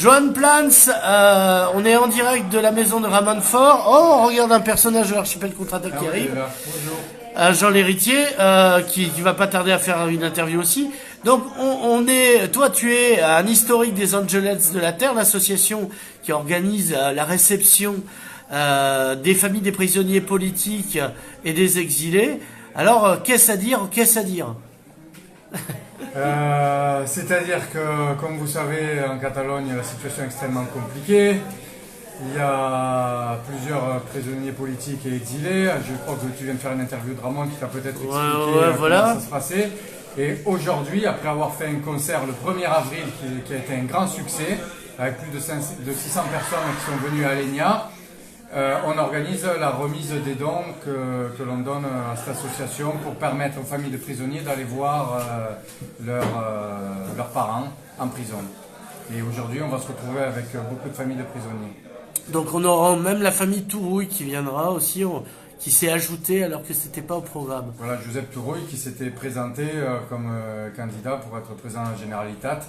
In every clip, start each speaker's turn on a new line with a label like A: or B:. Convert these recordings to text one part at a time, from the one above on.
A: Joan Plans, on est en direct de la maison de Ramanfort. Oh, on regarde un personnage de l'archipel contre-attaque qui arrive. Jean l'héritier, qui va pas tarder à faire une interview aussi. Donc, toi, tu es un historique des Angels de la Terre, l'association qui organise la réception des familles des prisonniers politiques et des exilés. Alors, qu'est-ce à dire?
B: C'est-à-dire que, comme vous savez, en Catalogne, la situation est extrêmement compliquée. Il y a plusieurs prisonniers politiques et exilés. Je crois que tu viens de faire une interview de Ramon qui t'a peut-être expliqué
A: voilà.
B: comment ça se passait. Et aujourd'hui, après avoir fait un concert le 1er avril qui a été un grand succès, avec plus de 600 personnes qui sont venues à Alenia, on organise la remise des dons que l'on donne à cette association pour permettre aux familles de prisonniers d'aller voir leurs parents en prison. Et aujourd'hui, on va se retrouver avec beaucoup de familles de prisonniers.
A: Donc on aura même la famille Tourouille qui viendra aussi, qui s'est ajoutée alors que c'était pas au programme.
B: Voilà, Joseph Tourouille qui s'était présenté comme candidat pour être président de la Generalitat,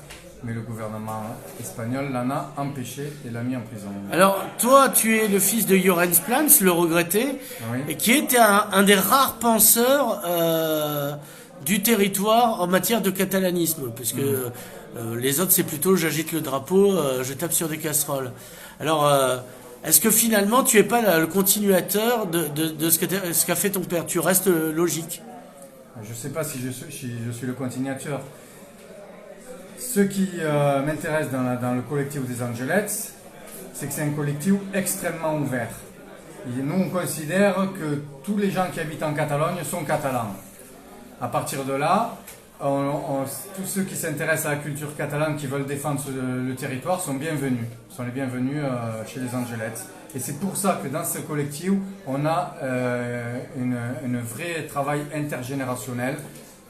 B: mais le gouvernement espagnol l'en a empêché et l'a mis en prison.
A: Alors toi, tu es le fils de Llorenç Plans, le regretté,
B: Oui.
A: et qui était un des rares penseurs du territoire en matière de catalanisme, parce que les autres c'est plutôt j'agite le drapeau, je tape sur des casseroles. Alors, est-ce que finalement tu es pas le continuateur de ce qu'a fait ton père? Tu restes logique?
B: Je ne sais pas si je suis le continuateur. Ce qui m'intéresse dans le collectif des Angels, c'est que c'est un collectif extrêmement ouvert. Et nous, on considère que tous les gens qui habitent en Catalogne sont catalans. À partir de là, tous ceux qui s'intéressent à la culture catalane, qui veulent défendre le territoire, sont bienvenus. Sont les bienvenus chez les Angels. Et c'est pour ça que dans ce collectif, on a un vrai travail intergénérationnel,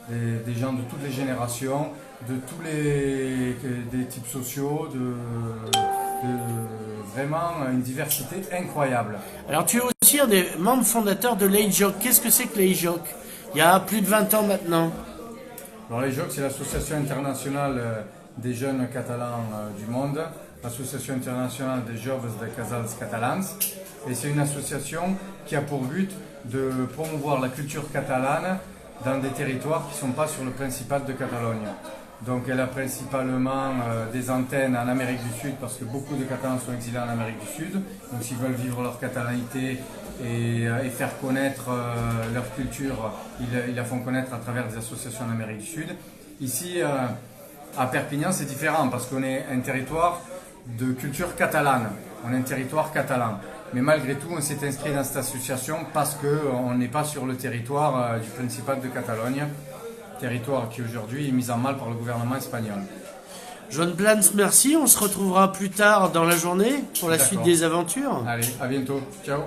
B: des gens de toutes les générations, de tous des types sociaux, vraiment une diversité incroyable.
A: Alors tu es aussi un des membres fondateurs de l'EIJOC. Qu'est-ce que c'est que l'EIJOC? Il y a plus de 20 ans maintenant.
B: Alors l'EIJOC, c'est l'association internationale des jeunes catalans du monde, l'association internationale des Joves de Casals Catalans, et c'est une association qui a pour but de promouvoir la culture catalane dans des territoires qui ne sont pas sur le Principat de Catalogne. Donc elle a principalement des antennes en Amérique du Sud, parce que beaucoup de Catalans sont exilés en Amérique du Sud, donc s'ils veulent vivre leur catalanité et faire connaître leur culture, ils la font connaître à travers des associations en Amérique du Sud. Ici, à Perpignan, c'est différent, parce qu'on est un territoire de culture catalane, on est un territoire catalan. Mais malgré tout, on s'est inscrit dans cette association parce qu'on n'est pas sur le territoire du Principat de Catalogne, territoire qui aujourd'hui est mis en mal par le gouvernement espagnol.
A: Joan Plans, merci. On se retrouvera plus tard dans la journée pour la suite des aventures.
B: Allez, à bientôt. Ciao.